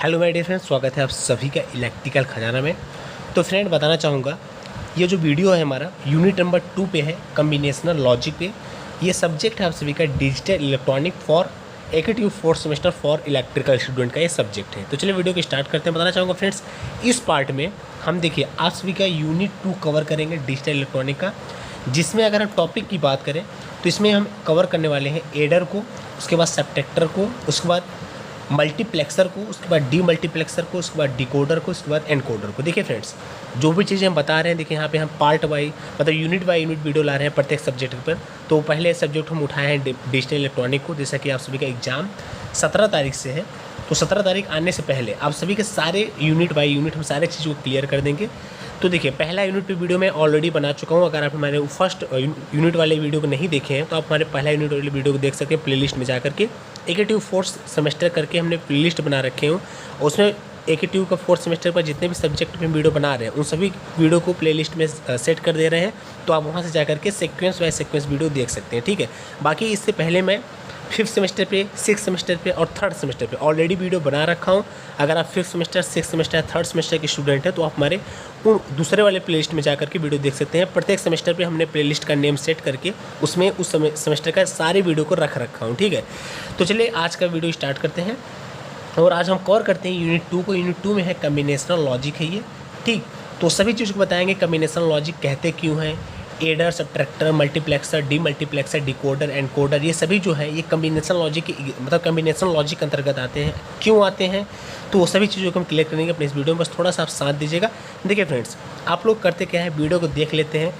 Hello my dear friends, स्वागत है आप सभी का इलेक्ट्रिकल खजाना में। तो फ्रेंड बताना चाहूँगा, ये जो वीडियो है हमारा यूनिट नंबर 2 पे है, कम्बिनेशनल लॉजिक पे। ये सब्जेक्ट है आप सभी का डिजिटल इलेक्ट्रॉनिक फॉर एकेटिव fourth semester for electrical student का ये सब्जेक्ट है। तो चलिए वीडियो को स्टार्ट करते हैं। बताना चाहूँगा फ्रेंड्स, इस पार्ट में हम देखिए आप सभी का यूनिट 2 कवर करेंगे डिजिटल इलेक्ट्रॉनिक का, जिसमें अगर हम टॉपिक की बात करें तो इसमें हम कवर करने वाले हैं एडर को, उसके बाद सबट्रैक्टर को, उसके बाद मल्टीप्लेक्सर को, उसके बाद डी मल्टीप्लेक्सर को, उसके बाद डिकोडर को, उसके बाद एनकोडर को। देखिए फ्रेंड्स, जो भी चीज़ें हम बता रहे हैं, देखिए यहाँ पे हम पार्ट वाई मतलब यूनिट बाय यूनिट वीडियो ला रहे हैं प्रत्येक सब्जेक्ट पर। तो पहले सब्जेक्ट हम उठाए हैं डिजिटल इलेक्ट्रॉनिक को, जैसा कि आप सभी का एग्जाम 17 तारीख से है। तो 17 तारीख आने से पहले आप सभी के सारे यूनिट बाय यूनिट हम सारे चीज़ों को क्लियर कर देंगे। तो देखिए पहला यूनिट पे वीडियो मैं ऑलरेडी बना चुका हूँ। अगर आप हमारे फर्स्ट यूनिट वाले वीडियो को नहीं देखे हैं तो आप हमारे पहला यूनिट वाले वीडियो को देख सकते हैं प्लेलिस्ट में जाकर के। एकेटिव फोर्थ सेमेस्टर करके हमने प्लेलिस्ट बना रखे हूँ, उसमें एकेटिव का फोर्थ सेमेस्टर पर जितने भी सब्जेक्ट पे वीडियो बना रहे हैं उन सभी वीडियो को प्लेलिस्ट में सेट कर दे रहे हैं। तो आप वहाँ से जाकर के सीक्वेंस बाय सीक्वेंस वीडियो देख सकते हैं, ठीक है। बाकी इससे पहले मैं 5th सेमेस्टर पे, 6th सेमेस्टर पे और 3rd सेमेस्टर पे ऑलरेडी वीडियो बना रखा हूँ। अगर आप 5th semester, 6th semester, 3rd semester के स्टूडेंट हैं तो आप हमारे दूसरे वाले प्लेलिस्ट में जाकर के वीडियो देख सकते हैं। प्रत्येक सेमेस्टर पे हमने प्लेलिस्ट का नेम सेट करके उसमें उस सेमेस्टर का सारे वीडियो को रख रखा हूँ, ठीक है। तो चलिए आज का वीडियो स्टार्ट करते हैं और आज हम कवर करते हैं यूनिट 2 को। यूनिट 2 में है कम्बिनेशनल लॉजिक है ये, ठीक। तो सभी चीज़ को बताएंगे कम्बिनेशनल लॉजिक कहते क्यों हैं, adder, subtractor, multiplexer, D multiplexer, decoder, encoder, ये सभी जो है ये कम्बिनेशन लॉजिक की मतलब कम्बिनेशन लॉजिक के अंतर्गत आते हैं। क्यों आते हैं तो वो सभी चीज़ों को हम क्लियर करेंगे अपने इस वीडियो में। बस थोड़ा सा आप साथ दीजिएगा। देखिए फ्रेंड्स, आप लोग करते क्या है, वीडियो को देख लेते हैं,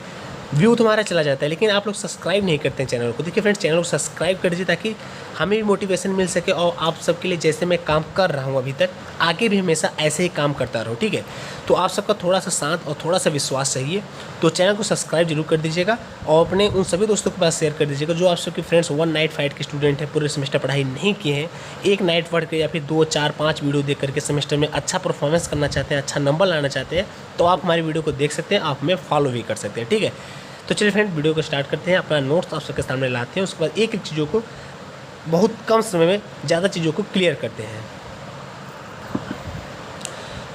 व्यू तुम्हारा चला जाता है, लेकिन आप लोग सब्सक्राइब नहीं करते हैं चैनल को। देखिए फ्रेंड्स, चैनल को सब्सक्राइब कर दीजिए ताकि हमें भी मोटिवेशन मिल सके और आप सबके लिए जैसे मैं काम कर रहा हूँ अभी तक, आगे भी हमेशा ऐसे ही काम करता रहूँ, ठीक है। तो आप सबका थोड़ा सा साथ और थोड़ा सा विश्वास चाहिए। तो चैनल को सब्सक्राइब जरूर कर दीजिएगा और अपने उन सभी दोस्तों के पास शेयर कर दीजिएगा जो आप सबके फ्रेंड्स 1 नाइट फाइट के स्टूडेंट हैं, पूरे सेमेस्टर पढ़ाई नहीं किए हैं, एक नाइट पढ़ के या फिर 2, 4, 5 वीडियो देख करके सेमेस्टर में अच्छा परफॉर्मेंस करना चाहते हैं, अच्छा नंबर लाना चाहते हैं, तो आप हमारी वीडियो को देख सकते हैं, आप हमें फॉलो भी कर सकते हैं, ठीक है। तो चलिए फ्रेंड, वीडियो को स्टार्ट करते हैं। अपना नोट्स आप सबके सामने लाते हैं, उसके बाद एक एक चीज़ों को बहुत कम समय में ज़्यादा चीज़ों को क्लियर करते हैं।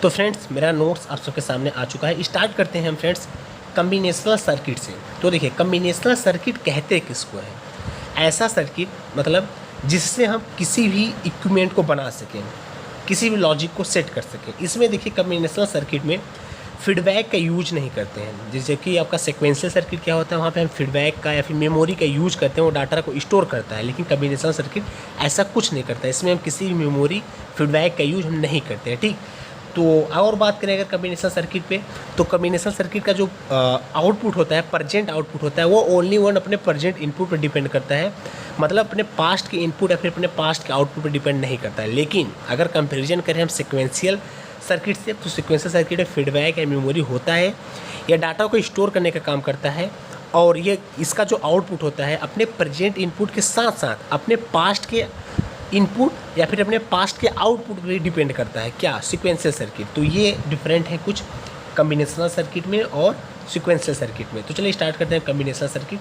तो फ्रेंड्स, मेरा नोट्स आप सबके सामने आ चुका है। स्टार्ट करते हैं हम फ्रेंड्स कम्बिनेशनल सर्किट से। तो देखिए कम्बिनेशनल सर्किट कहते किसको है, ऐसा सर्किट मतलब जिससे हम किसी भी इक्विपमेंट को बना सकें, किसी भी लॉजिक को सेट कर सकें। इसमें देखिए कम्बिनेशनल सर्किट में फीडबैक का यूज नहीं करते हैं। जैसे कि आपका सीक्वेंशियल सर्किट क्या होता है, वहाँ पे हम फीडबैक का या फिर मेमोरी का यूज करते हैं, वो डाटा को स्टोर करता है। लेकिन कम्बिनेशनल सर्किट ऐसा कुछ नहीं करता है, इसमें हम किसी भी मेमोरी फीडबैक का यूज हम नहीं करते हैं, ठीक। तो और बात करें अगर कम्बिनेशन सर्किट पे, तो कम्बिनेशन सर्किट का जो आउटपुट होता है, प्रेजेंट आउटपुट होता है, वो ओनली वन अपने प्रेजेंट इनपुट पर डिपेंड करता है। मतलब अपने पास्ट के इनपुट या फिर अपने पास्ट के आउटपुट पर डिपेंड नहीं करता है। लेकिन अगर कंपेरिजन करें हम सिक्वेंशियल सर्किट से, तो सिक्वेंशियल सर्किट में फीडबैक या मेमोरी होता है, या डाटा को स्टोर करने का काम करता है, और ये इसका जो आउटपुट होता है अपने प्रेजेंट इनपुट के साथ साथ अपने पास्ट के इनपुट या फिर अपने पास्ट के आउटपुट पर डिपेंड करता है, क्या, सीक्वेंशियल सर्किट। तो ये डिफरेंट है कुछ कम्बिनेशनल सर्किट में और सीक्वेंशियल सर्किट में। तो चलिए स्टार्ट करते हैं कम्बिनेशनल सर्किट।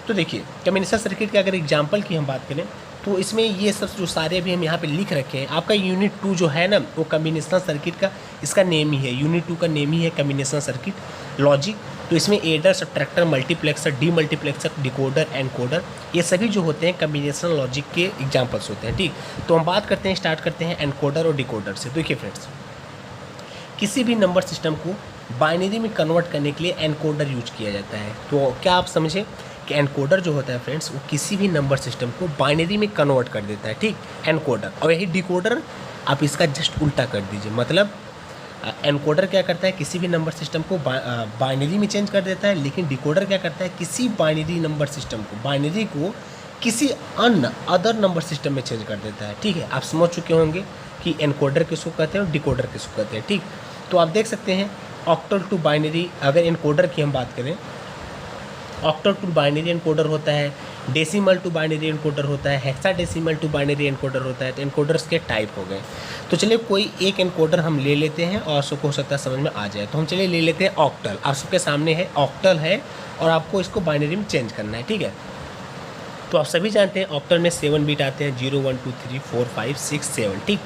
तो देखिए कम्बिनेशनल सर्किट के अगर एग्जांपल की हम बात करें तो इसमें ये सब जो सारे अभी हम यहाँ पे लिख रखे हैं, आपका यूनिट 2 जो है ना, वो कम्बिनेशनल सर्किट का इसका नेम ही है, यूनिट 2 का नेम ही है कम्बिनेशनल सर्किट लॉजिक। तो इसमें adder, subtractor, multiplexer, D multiplexer, decoder, encoder, ये सभी जो होते हैं कम्बिनेशनल लॉजिक के एग्जाम्पल्स होते हैं, ठीक। तो हम बात करते हैं, स्टार्ट करते हैं एनकोडर और डिकोडर से। देखिए फ्रेंड्स, किसी भी नंबर सिस्टम को बाइनरी में कन्वर्ट करने के लिए एनकोडर यूज किया जाता है। तो क्या आप समझे कि एनकोडर जो होता है फ्रेंड्स, वो किसी भी नंबर सिस्टम को बाइनरी में कन्वर्ट कर देता है, ठीक, एनकोडर। और यही डिकोडर आप इसका जस्ट उल्टा कर दीजिए। मतलब एनकोडर क्या करता है, किसी भी नंबर सिस्टम को बाइनरी में चेंज कर देता है, लेकिन डिकोडर क्या करता है, किसी बाइनरी नंबर सिस्टम को, बाइनरी को किसी अन्य अदर नंबर सिस्टम में चेंज कर देता है, ठीक है। आप समझ चुके होंगे कि एनकोडर किसको कहते हैं और डिकोडर किसको कहते हैं, ठीक। तो आप देख सकते हैं ऑक्टल टू बाइनरी, अगर एनकोडर की हम बात करें, ऑक्टल टू बाइनरी एनकोडर होता है, डेसिमल टू बाइनरी एनकोडर होता है, हेक्साडेसिमल टू बाइनरी एनकोडर होता है। तो एनकोडर्स के टाइप हो गए। तो चलिए कोई एक एनकोडर हम ले लेते हैं और सबको हो सकता है समझ में आ जाए। तो हम चलिए ले लेते हैं ऑक्टल। आप सबके सामने है ऑक्टल है और आपको इसको बाइनरी में चेंज करना है, ठीक है। तो आप सभी जानते हैं ऑक्टल में 7 बिट आते हैं, 0 1 2 3 4 5 6 7, ठीक।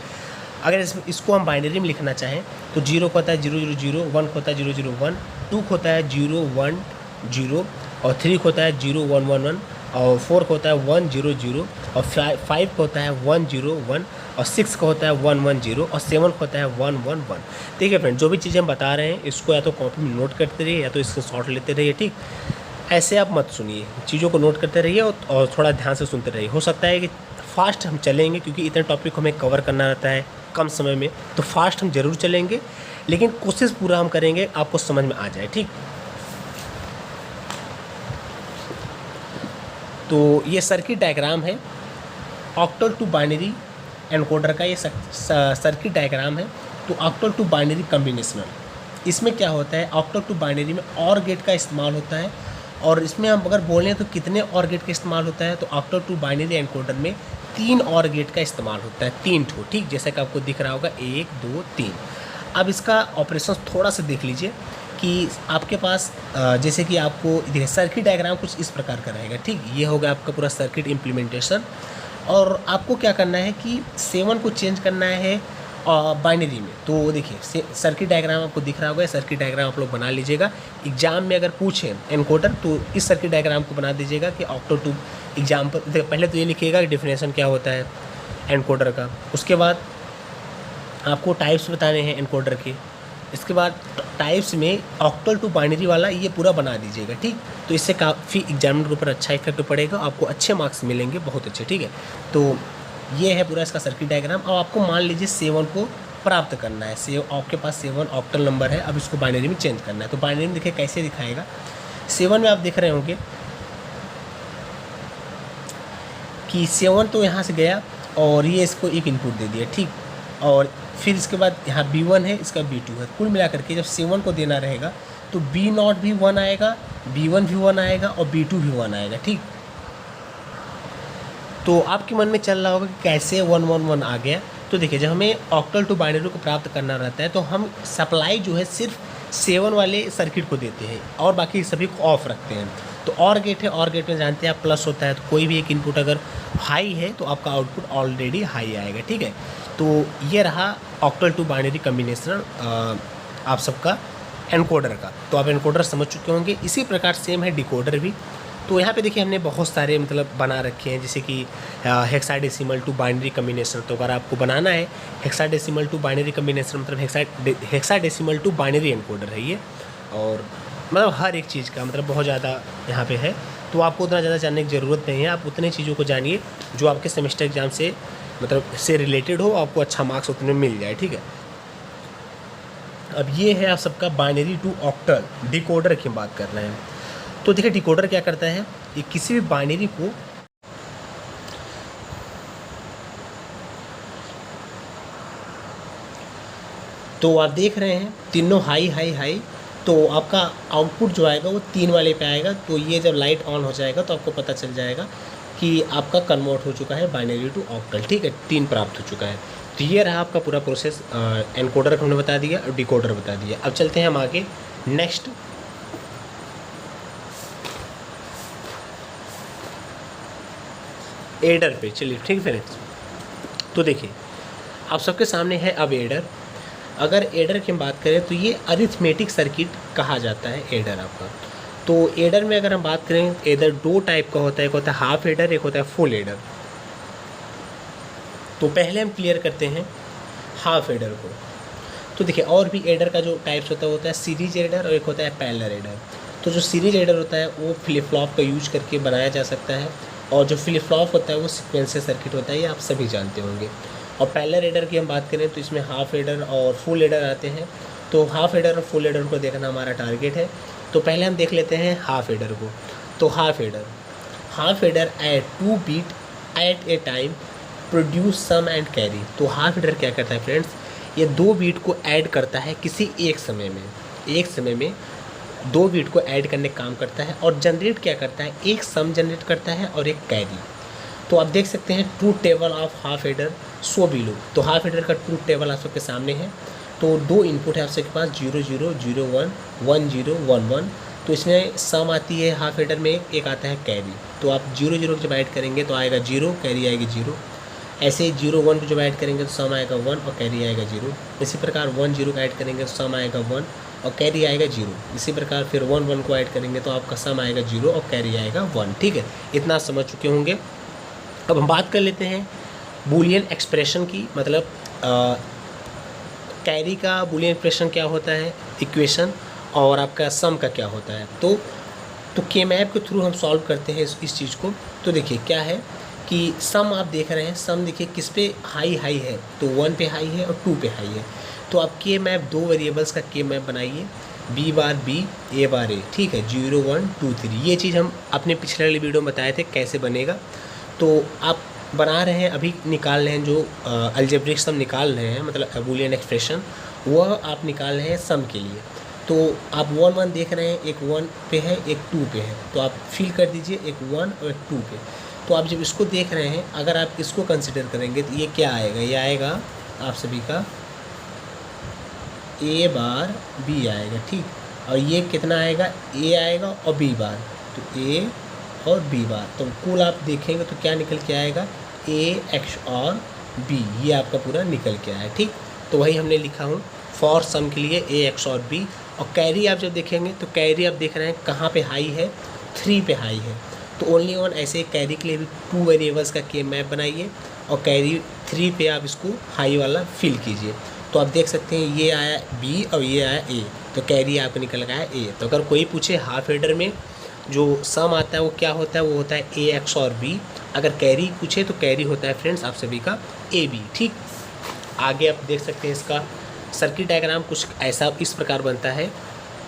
अगर इसको हम बाइनरी में लिखना चाहें तो 0 को होता है 000, 1 को होता है 001, 2 को होता है 010 और 3 को होता है 0111 और 4 को होता है 100 और 5 को होता है 101 और 6 को होता है 110 और 7 को होता है 111। ठीक है फ्रेंड, जो भी चीज़ें हम बता रहे हैं इसको या तो कॉपी में नोट करते रहिए या तो इसके शॉर्ट लेते रहिए। ठीक, ऐसे आप मत सुनिए, चीज़ों को नोट करते रहिए और थोड़ा ध्यान से सुनते रहिए। हो सकता है कि फास्ट हम चलेंगे क्योंकि इतने टॉपिक हमें कवर करना रहता है कम समय में, तो फास्ट हम ज़रूर चलेंगे, लेकिन कोशिश पूरा हम करेंगे आपको समझ में आ जाए। ठीक, तो ये सर्किट डायग्राम है ऑक्टल टू बाइनरी एनकोडर का, ये सर्किट डायग्राम है। तो ऑक्टल टू बाइनरी कम्बिनेशनल, इसमें क्या होता है, ऑक्टल टू बाइनरी में और गेट का इस्तेमाल होता है, और इसमें हम अगर बोलें तो कितने और गेट का इस्तेमाल होता है, तो ऑक्टल टू बाइनरी एनकोडर में 3 और गेट का इस्तेमाल होता है, 3 ठो। ठीक, जैसे कि आपको दिख रहा होगा 1 2 3। अब इसका ऑपरेशन थोड़ा सा देख लीजिए कि आपके पास जैसे कि आपको देखिए सर्किट डायग्राम कुछ इस प्रकार का रहेगा। ठीक, ये होगा आपका पूरा सर्किट इम्प्लीमेंटेशन, और आपको क्या करना है कि 7 को चेंज करना है बाइनरी में। तो देखिए सर्किट डायग्राम आपको दिख रहा होगा, सर्किट डायग्राम आप लोग बना लीजिएगा। एग्जाम में अगर पूछें एनकोडर तो इस सर्किट डायग्राम को बना दीजिएगा कि ऑक्टल टू एग्जाम्पल। पहले तो ये लिखिएगा कि डिफिनेशन क्या होता है एनकोडर का, उसके बाद आपको टाइप्स बताने हैं एनकोडर के, इसके बाद टाइप्स में ऑक्टल टू बाइनरी वाला ये पूरा बना दीजिएगा। ठीक, तो इससे काफ़ी एग्जामिनर के ऊपर अच्छा इफेक्ट पड़ेगा, आपको अच्छे मार्क्स मिलेंगे, बहुत अच्छे। ठीक है, तो ये है पूरा इसका सर्किट डायग्राम। अब आपको मान लीजिए 7 को प्राप्त करना है, आपके पास 7 ऑक्टल नंबर है, अब इसको बाइनरी में चेंज करना है। तो बाइनरी में देखिए कैसे दिखाएगा, 7 में आप देख रहे होंगे कि 7 तो यहाँ से गया और ये इसको एक इनपुट दे दिया। ठीक, और फिर इसके बाद यहाँ B1 है, इसका B2 है। कुल मिलाकर के जब 7 को देना रहेगा तो B0 भी 1 आएगा, B1 भी 1 आएगा और B2 भी 1 आएगा। ठीक, तो आपके मन में चल रहा होगा कि कैसे 111 आ गया। तो देखिए जब हमें ऑक्टल टू बाइनरी को प्राप्त करना रहता है तो हम सप्लाई जो है सिर्फ 7 वाले सर्किट को देते हैं और बाकी सभी को ऑफ रखते हैं। तो और गेट है, और गेट में जानते हैं आप प्लस होता है, तो कोई भी एक इनपुट अगर हाई है तो आपका आउटपुट ऑलरेडी हाई आएगा। ठीक है, तो ये रहा ऑक्टल टू बाइनरी कम्बिनेशन आप सबका एनकोडर का। तो आप एनकोडर समझ चुके होंगे। इसी प्रकार सेम है डिकोडर भी। तो यहाँ पे देखिए हमने बहुत सारे मतलब बना रखे हैं, जैसे कि हेक्साडेसिमल टू बाइनरी कम्बिनेशन। तो अगर आपको बनाना है हेक्साडेसिमल टू बाइनरी कम्बिनेशन मतलब हेक्साडेसिमल टू बाइनरी एनकोडर है ये, और मतलब हर एक चीज़ का मतलब बहुत ज़्यादा यहाँ पे है। तो आपको उतना ज़्यादा जानने की ज़रूरत नहीं है, आप उतने चीज़ों को जानिए जो आपके सेमेस्टर एग्जाम से मतलब से रिलेटेड हो, आपको अच्छा मार्क्स उतने मिल जाए। ठीक है, अब ये है आप सबका बाइनरी टू ऑक्टल डिकोडर की बात कर रहे हैं। तो देखिए डिकोडर क्या करता है, ये किसी भी बाइनरी को तो आप देख रहे हैं तीनों हाई हाई हाई, तो आपका आउटपुट जो आएगा वो 3 वाले पे आएगा। तो ये जब लाइट ऑन हो जाएगा तो आपको पता चल जाएगा कि आपका कन्वर्ट हो चुका है बाइनरी टू ऑक्टल। ठीक है, 3 प्राप्त हो चुका है। तो ये रहा आपका पूरा प्रोसेस, एनकोडर को हमने बता दिया और डिकोडर बता दिया। अब चलते हैं हम आगे नेक्स्ट एडर पे। चलिए ठीक है फ्रेंड्स, तो देखिए आप सबके सामने है अब एडर। अगर एडर की हम बात करें तो ये अरिथमेटिक सर्किट कहा जाता है एडर आपका। तो एडर में अगर हम बात करें, एडर 2 टाइप का होता है, एक होता है हाफ एडर, एक होता है फुल एडर। तो पहले हम क्लियर करते हैं हाफ एडर को। तो देखिए और भी एडर का जो टाइप्स होता है वो होता है सीरीज एडर और एक होता है पैरेलल एडर। तो जो सीरीज एडर होता है वो फ्लिप फ्लॉप का यूज करके बनाया जा सकता है, और जो फ्लिप फ्लॉप होता है वो सीक्वेंशियल सर्किट होता है, ये आप सभी जानते होंगे। और पैरेलल एडर की हम बात करें तो इसमें हाफ एडर और फुल एडर आते हैं। तो हाफ एडर और फुल एडर को देखना हमारा टारगेट है। तो पहले हम देख लेते हैं हाफ एडर को। तो half adder at 2 bit at a time produce sum and carry. तो हाफ एडर क्या करता है फ्रेंड्स, ये 2 बीट को ऐड करता है किसी एक समय में 2 बीट को ऐड करने का काम करता है, और जनरेट क्या करता है, एक सम जनरेट करता है और एक कैरी। तो आप देख सकते हैं truth table of half adder so below. तो हाफ एडर का ट्रूथ टेबल आप सबके सामने है। तो 2 इनपुट है आप सबके पास 0 0 0 1 1 0 1 1। तो इसमें सम आती है हाफ एडर में, एक आता है कैरी। तो आप 0 0 जब ऐड करेंगे तो आएगा 0, कैरी आएगी 0। ऐसे 0 1 को जब ऐड करेंगे तो सम आएगा 1 और कैरी आएगा 0। इसी प्रकार 1 0 को ऐड करेंगे तो सम आएगा 1 और कैरी आएगा 0। इसी प्रकार फिर 1 1 को ऐड करेंगे तो आपका सम आएगा 0 और कैरी आएगा 1। ठीक है, इतना समझ चुके होंगे। अब हम बात कर लेते हैं बूलियन एक्सप्रेशन की, मतलब कैरी का बूलियन एक्सप्रेशन क्या होता है, इक्वेशन, और आपका सम का क्या होता है। तो के मैप के थ्रू हम सॉल्व करते हैं इस चीज़ को। तो देखिए क्या है कि सम आप देख रहे हैं, सम देखिए किस पे हाई है, तो 1 पे हाई है और 2 पे हाई है। तो आप के मैप 2 वेरिएबल्स का के मैप बनाइए, बी बार बी, ए बार ए। ठीक है, 0 1 2 3, ये चीज़ हम अपने पिछले वाली वीडियो में बताए थे कैसे बनेगा। तो आप बना रहे हैं, अभी निकाल रहे हैं जो अलजेब्रिक सम निकाल रहे हैं, मतलब बूलियन एक्सप्रेशन, वह आप निकाल रहे हैं सम के लिए। तो आप 1 1 देख रहे हैं, एक 1 पे है एक 2 पे है, तो आप फिल कर दीजिए एक 1 और एक 2 पे। तो आप जब इसको देख रहे हैं, अगर आप इसको कंसिडर करेंगे तो ये क्या आएगा, ये आएगा आप सभी का ए बार बी आएगा। ठीक, और ये कितना आएगा, ए आएगा और बी बार, तो ए और बी बार, तो कुल आप देखेंगे तो क्या निकल के आएगा, ए एक्स और बी, ये आपका पूरा निकल के आया। ठीक, तो वही हमने लिखा हूँ फॉर सम के लिए ए एक्स और बी। और कैरी आप जब देखेंगे तो कैरी आप देख रहे हैं कहाँ पे हाई है, 3 पे हाई है, तो ओनली ऑन ऐसे कैरी के लिए भी 2 वेरिएबल्स का के मैप बनाइए और कैरी 3 पे आप इसको हाई वाला फिल कीजिए। तो आप देख सकते हैं ये आया बी और ये आया ए, तो कैरी आपको निकल गया ए। तो अगर कोई पूछे हाफ हेडर में जो सम आता है वो क्या होता है, वो होता है ए एक्स और बी। अगर कैरी पूछे तो कैरी होता है फ्रेंड्स आप सभी का ए बी। ठीक, आगे आप देख सकते हैं इसका सर्किट डायग्राम कुछ ऐसा इस प्रकार बनता है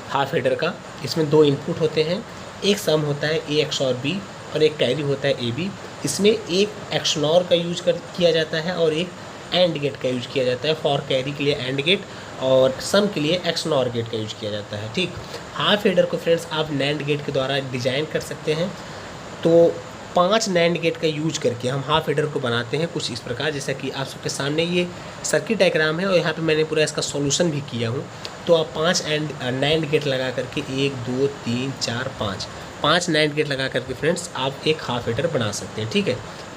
हाफ हेडर का। इसमें 2 इनपुट होते हैं, एक सम होता है ए एक्स और बी और एक कैरी होता है ए बी। इसमें एक एक्सनॉर का यूज किया जाता है और एक एंड गेट का यूज किया जाता है। फॉर कैरी के लिए एंड गेट और सम के लिए एक्सनॉर गेट का यूज किया जाता है। ठीक, हाफ हेडर को फ्रेंड्स आप नैंड गेट के द्वारा डिजाइन कर सकते हैं। तो 5 नैंड गेट का यूज करके हम हाफ हेडर को बनाते हैं कुछ इस प्रकार, जैसा कि आप सबके सामने ये सर्किट डायग्राम है और यहाँ पे मैंने पूरा इसका सॉल्यूशन भी किया हूँ। तो आप 5 नैंड गेट लगा करके 1 2 3 4 5 नैंड गेट लगा करके फ्रेंड्स आप एक हाफ हेडर बना सकते हैं। ठीक है,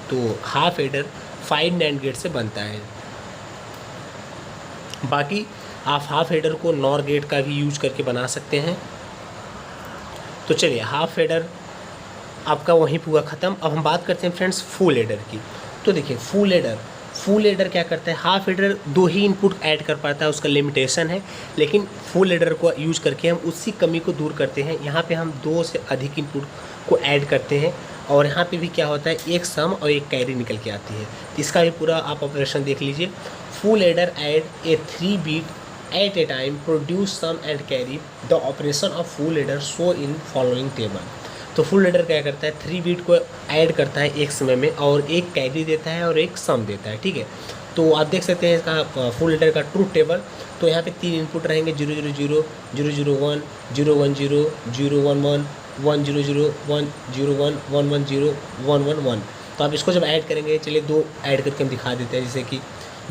तो हाफ हेडर 5 नैंड गेट से बनता है। बाकी आप हाफ हेडर को नॉर गेट का भी यूज करके बना सकते हैं। तो चलिए हाफ हेडर आपका वहीं पूरा ख़त्म। अब हम बात करते हैं फ्रेंड्स फुल हेडर की। तो देखिए फुल हेडर क्या करता है, हाफ हेडर 2 ही इनपुट ऐड कर पाता है, उसका लिमिटेशन है। लेकिन फुल हेडर को यूज करके हम उसी कमी को दूर करते हैं। यहाँ पे हम 2 से अधिक इनपुट को ऐड करते हैं और यहाँ पे भी क्या होता है, एक सम और एक कैरी निकल के आती है। इसका भी पूरा आप ऑपरेशन देख लीजिए। Full adder add a 3 bit at a time produce sum and carry the operation of full header show in following table। तो फुल हेडर क्या करता है, 3 बीट को ऐड करता है एक समय में और एक कैरी देता है और एक सम देता है। ठीक है, तो आप देख सकते हैं इसका फुल हेडर का ट्रूथ टेबल। तो यहाँ पे 3 इनपुट रहेंगे 0 0 0 0 0 1 0 1 0 0 1 1 1 0 0 1 0 1 1 1 0 1 1 1। तो आप इसको जब ऐड करेंगे, चलिए 2 ऐड करके हम दिखा देते हैं। जैसे कि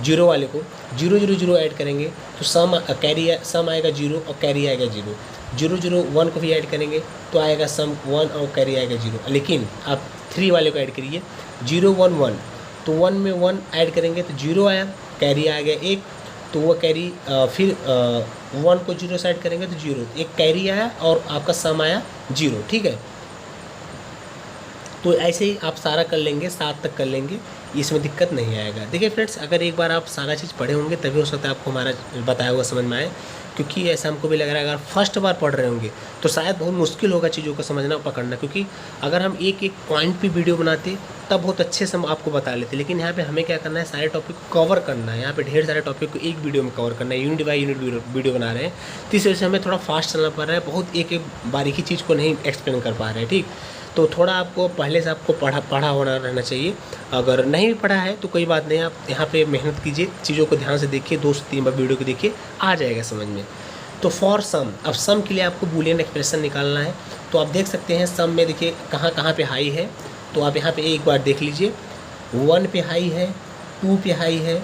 0 वाले को 0 0 0 ऐड करेंगे तो सम आएगा 0 और कैरी आएगा 0। 0 0 1 को भी ऐड करेंगे तो आएगा सम 1 और कैरी आएगा 0। लेकिन आप 3 वाले को ऐड करिए 0 1 1, तो 1 में 1 ऐड करेंगे तो 0 आया, कैरी आ गया 1, तो वो कैरी फिर 1 को 0 से ऐड करेंगे तो 0, एक कैरी आया और आपका सम आया 0। ठीक है, तो ऐसे ही आप सारा कर लेंगे, 7 तक कर लेंगे, इसमें दिक्कत नहीं आएगा। देखिए फ्रेंड्स, अगर एक बार आप सारा चीज़ पढ़े होंगे तभी हो सकता है आपको हमारा बताया हुआ समझ में आए, क्योंकि ऐसा हमको भी लग रहा है अगर फर्स्ट बार पढ़ रहे होंगे तो शायद बहुत मुश्किल होगा चीज़ों को समझना पकड़ना। क्योंकि अगर हम एक एक पॉइंट पे वीडियो बनाते तब बहुत अच्छे से हम आपको बता लेते, लेकिन यहाँ पे हमें क्या करना है, सारे टॉपिक को कवर करना है। यहाँ पे ढेर सारे टॉपिक को एक वीडियो में कवर करना है, यूनिट बाय यूनिट वीडियो बना रहे हैं, तो इस वजह से हमें थोड़ा फास्ट चलना पड़ रहा है, बहुत एक एक बारीकी चीज़ को नहीं एक्सप्लेन कर पा रहे हैं। ठीक, तो थोड़ा आपको पहले से आपको पढ़ा होना रहना चाहिए। अगर नहीं भी पढ़ा है तो कोई बात नहीं, आप यहाँ पे मेहनत कीजिए, चीज़ों को ध्यान से देखिए, 2 से 3 बार वीडियो को देखिए, आ जाएगा समझ में। तो फॉर सम, अब सम के लिए आपको बूलियन एक्सप्रेशन निकालना है। तो आप देख सकते हैं सम में देखिए कहाँ कहाँ पे हाई है, तो आप यहाँ पे एक बार देख लीजिए, 1 पे हाई है, 2 पे हाई है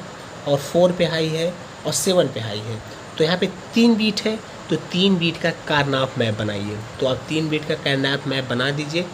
और 4 पे हाई है और 7 पे हाई है। तो यहाँ पे 3 बीट है, तो 3 बीट का कार्नाप मैप बनाइए। तो आप 3 बीट का कार्नाप मैप बना दीजिए।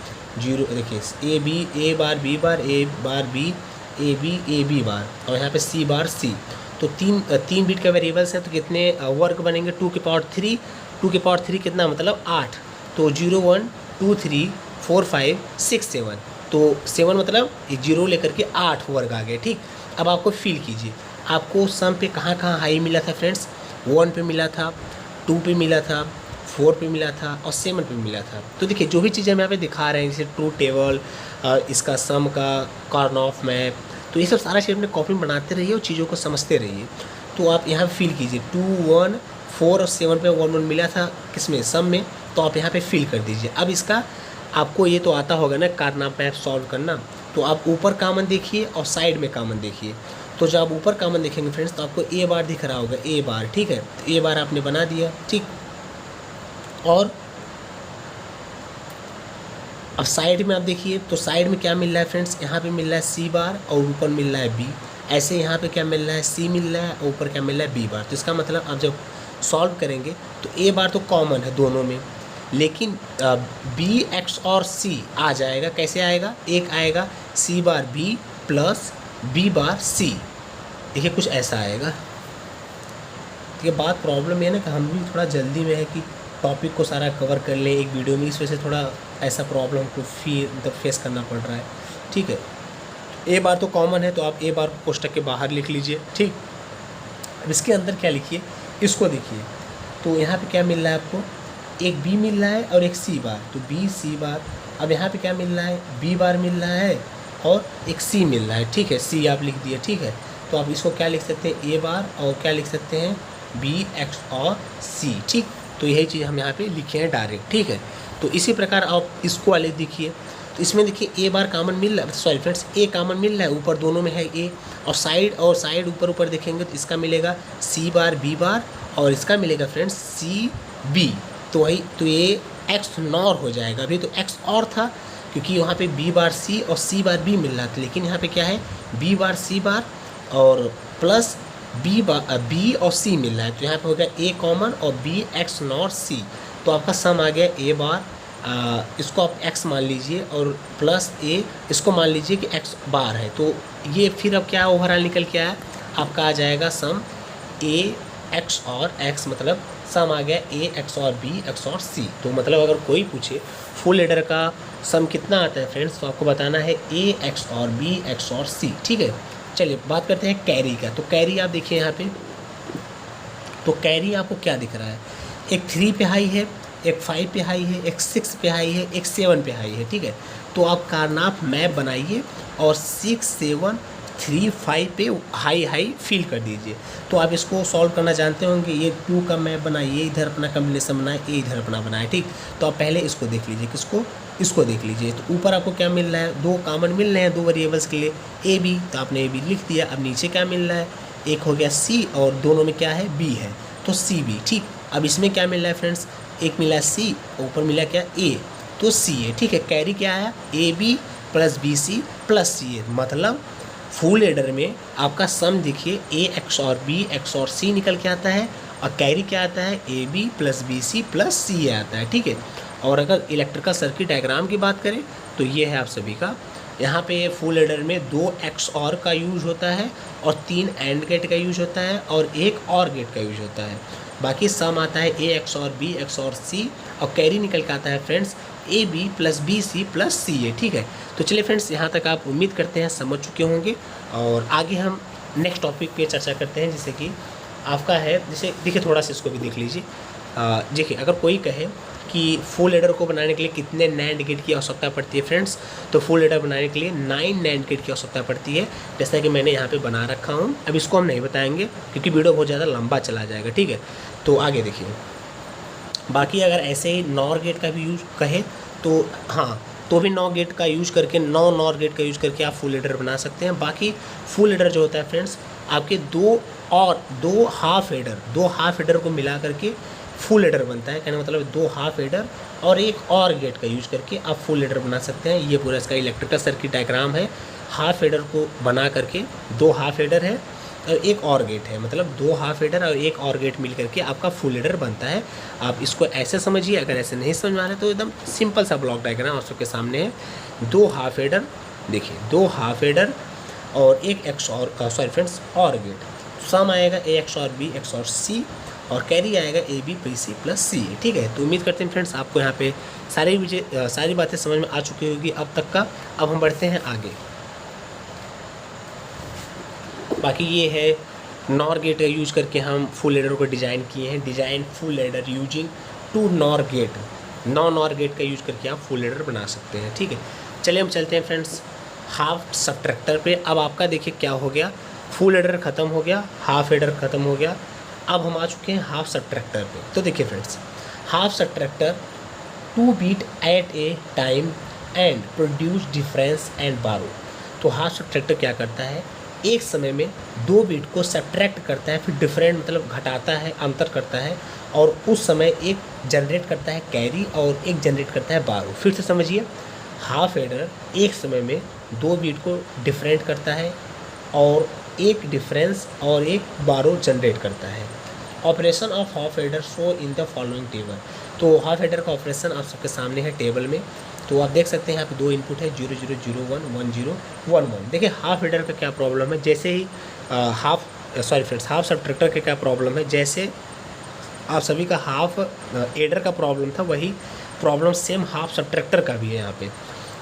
0 देखिए ए बार बी, ए बी बार और यहाँ पे सी बार सी। तो तीन बिट के वेरिएबल्स हैं, तो कितने वर्ग बनेंगे? 2 की पावर 3, 2 की पावर 3 कितना मतलब 8। तो 0 1 2 3 4 5 6 7, तो 7 मतलब 0 लेकर के 8 वर्ग आ गए। ठीक, अब आपको फील कीजिए, आपको सम पे कहाँ कहाँ हाई मिला था फ्रेंड्स? 1 पे मिला था, 2 पे मिला था, 4 पे मिला था और 7 पे मिला था। तो देखिए जो भी चीज़ें हम यहाँ पे दिखा रहे हैं, जैसे ट्रूथ टेबल, इसका सम का कार्न ऑफ मैप, तो ये सब सारा चीज़ अपने कॉपी में बनाते रहिए और चीज़ों को समझते रहिए। तो आप यहाँ फील कीजिए 2 1 4 और 7 पे 1 1 मिला था किसमें? सम में। तो आप यहाँ पे फील कर दीजिए। अब इसका आपको ये तो आता होगा ना कार्न ऑफ मैप सॉल्व करना, तो आप ऊपर कॉमन देखिए और साइड में कॉमन देखिए। तो जब आप ऊपर कॉमन देखेंगे फ्रेंड्स, तो आपको ए बार दिख रहा होगा, ए बार। ठीक है, तो ए बार आपने बना दिया। ठीक, और अब साइड में आप देखिए, तो साइड में क्या मिल रहा है फ्रेंड्स? यहाँ पे मिल रहा है सी बार और ऊपर मिल रहा है बी। ऐसे यहाँ पे क्या मिल रहा है? सी मिल रहा है और ऊपर क्या मिल रहा है? B bar. तो इसका मतलब आप जब सॉल्व करेंगे तो ए बार तो कॉमन है दोनों में, लेकिन बी एक्स और सी आ जाएगा। कैसे आएगा? एक आएगा सी बार बी प्लस बी बार सी। देखिए कुछ ऐसा आएगा। ये बात प्रॉब्लम ये ना कि हम भी थोड़ा जल्दी में है कि टॉपिक को सारा कवर कर लें एक वीडियो में, इस वजह से थोड़ा ऐसा प्रॉब्लम को फेस करना पड़ रहा है। ठीक है, ए बार तो कॉमन है, तो आप ए बार को कोष्टक के बाहर लिख लीजिए। ठीक, अब इसके अंदर क्या लिखिए, इसको देखिए। तो यहाँ पे क्या मिल रहा है आपको? एक बी मिल रहा है और एक सी बार, तो बी सी बार। अब यहाँ पे क्या मिल रहा है? बी बार मिल रहा है और एक सी मिल रहा है। ठीक है, सी आप लिख दिए। ठीक है, तो आप इसको क्या लिख सकते हैं? ए बार और क्या लिख सकते हैं? बी एक्स और सी। ठीक, तो यही चीज़ हम यहाँ पे लिखे हैं डायरेक्ट। ठीक है, तो इसी प्रकार आप इसको वाले देखिए, तो इसमें देखिए ए बार कॉमन मिल रहा है, सॉरी फ्रेंड्स ए कॉमन मिल रहा है, ऊपर दोनों में है ए, और साइड ऊपर देखेंगे तो इसका मिलेगा सी बार बी बार और इसका मिलेगा फ्रेंड्स सी बी। तो वही, तो ये एक्स नॉर हो जाएगा। अभी तो एक्स और था क्योंकि वहाँ पे बी बार सी और सी बार बी मिल रहा था, लेकिन यहाँ पे क्या है? बी बार सी बार और प्लस बी और सी मिल रहा है। तो यहाँ पे हो गया ए कॉमन और बी एक्स नॉर सी। तो आपका सम आ गया ए बार, इसको आप x मान लीजिए और प्लस ए इसको मान लीजिए कि x बार है। तो ये फिर अब क्या ओवरऑल निकल के आया? आपका आ जाएगा सम ए एक्स और x, मतलब सम आ गया ए xor b xor सी। तो मतलब अगर कोई पूछे फुल एडर का सम कितना आता है फ्रेंड्स, तो आपको बताना है a xor b xor सी। ठीक है, चलिए बात करते हैं कैरी का। तो कैरी आप देखिए यहाँ पे, तो कैरी आपको क्या दिख रहा है? एक 3 पे हाई है, एक 5 पे हाई है, एक 6 पे हाई है, एक 7 पे हाई है। ठीक है, तो आप कार्नाफ मैप बनाइए और 6 7 3 5 पे हाई फिल कर दीजिए। तो आप इसको सॉल्व करना जानते होंगे। ये 2 का मैप बनाइए, इधर अपना कम्बिनेशन बनाए, ए इधर अपना बनाए। ठीक, तो आप पहले इसको देख लीजिए, किसको? इसको देख लीजिए। तो ऊपर आपको क्या मिल रहा है? 2 कॉमन मिल रहे हैं 2 वेरिएबल्स के लिए, ए बी, तो आपने ए बी लिख दिया। अब नीचे क्या मिल रहा है? एक हो गया सी और दोनों में क्या है? बी है, तो सी बी। ठीक, अब इसमें क्या मिल रहा है फ्रेंड्स? एक मिला सी, ऊपर मिला क्या? ए, तो सी है। ठीक है, कैरी क्या आया? A b plus b c plus c a. मतलब फुल एडर में आपका सम देखिए a xor b xor c निकल के आता है, और कैरी क्या आता है? A b plus b c plus c a आता है। ठीक है, और अगर इलेक्ट्रिकल सर्किट डायग्राम की बात करें तो ये है आप सभी का। यहाँ पे फुल एडर में 2 एक्स और का यूज होता है और 3 एंड गेट का यूज होता है और एक और गेट का यूज होता है। बाकी सम आता है a xor b xor c, और कैरी निकल के आता है friends a b plus b c plus c a. ठीक है, तो चलिए फ्रेंड्स यहाँ तक आप उम्मीद करते हैं समझ चुके होंगे, और आगे हम नेक्स्ट टॉपिक पे चर्चा करते हैं, जैसे कि आपका है, जैसे देखिए थोड़ा सा इसको भी देख लीजिए। देखिए अगर कोई कहे कि फुल एडर को बनाने के लिए कितने नैंड गेट की आवश्यकता पड़ती है फ्रेंड्स, तो फुल एडर बनाने के लिए 9 नैंड गेट की आवश्यकता पड़ती है, जैसा कि मैंने यहाँ पे बना रखा हूँ। अब इसको हम नहीं बताएंगे क्योंकि वीडियो बहुत ज़्यादा लंबा चला जाएगा। ठीक है, तो आगे देखिए। बाकी अगर ऐसे ही नॉर गेट का भी यूज कहे तो हाँ, तो भी 9 गेट का यूज करके 9 नॉर गेट का यूज करके आप फुल एडर बना सकते हैं। बाकी फुल एडर जो होता है फ्रेंड्स, आपके 2 हाफ एडर को मिला करके फुल एडर बनता है। कहने मतलब 2 हाफ एडर और एक और गेट का यूज करके आप फुल एडर बना सकते हैं। ये पूरा इसका इलेक्ट्रिकल सर्किट डायग्राम है। हाफ एडर को बना करके 2 हाफ एडर है और एक और गेट है, मतलब 2 हाफ एडर और एक और गेट मिल करके आपका फुल एडर बनता है। आप इसको ऐसे समझिए, अगर ऐसे नहीं समझ में आ रहा है तो एकदम सिंपल सा ब्लॉक डायग्राम आप सबके सामने है। 2 हाफ एडर, देखिए 2 हाफ एडर और एक xor sorry friends or gate. Sum आएगा a xor b xor c, और कैरी आएगा a b b c plus c. ठीक है, तो उम्मीद करते हैं फ्रेंड्स आपको यहाँ पे सारी बातें समझ में आ चुकी होगी अब तक का। अब हम बढ़ते हैं आगे। बाकी ये है नॉर गेट यूज करके हम फुल एडर को डिज़ाइन किए हैं। Design full adder using 2 NOR gate. NOR gate का यूज करके आप फुल एडर बना सकते हैं। ठीक है, चलिए हम चलते हैं फ्रेंड्स हाफ सबट्रैक्टर पे। अब आपका देखिए क्या हो गया, फुल एडर ख़त्म हो गया, हाफ एडर ख़त्म हो गया, अब हम आ चुके हैं हाफ सबट्रैक्टर पे। तो देखिए friends, half subtractor 2 bit at a time and produce difference and borrow. तो हाफ सबट्रैक्टर क्या करता है, एक समय में 2 बीट को सब्ट्रैक्ट करता है, फिर डिफरेंट मतलब घटाता है, अंतर करता है, और उस समय एक जनरेट करता है कैरी और एक जनरेट करता है बारो। फिर से समझिए, हाफ एडर एक समय में 2 बीट को डिफरेंट करता है और एक डिफरेंस और एक बारो जनरेट करता है। Operation of half adder show in the following table. तो हाफ एडर का ऑपरेशन आप सबके सामने है टेबल में। तो आप देख सकते हैं यहाँ पे 2 इनपुट है 0 0 0 1 1 0 1 1। देखिए हाफ एडर का क्या प्रॉब्लम है, जैसे ही हाफ सबट्रैक्टर का क्या प्रॉब्लम है, जैसे आप सभी का हाफ एडर का प्रॉब्लम था, वही प्रॉब्लम सेम हाफ सबट्रैक्टर का भी है यहाँ पे।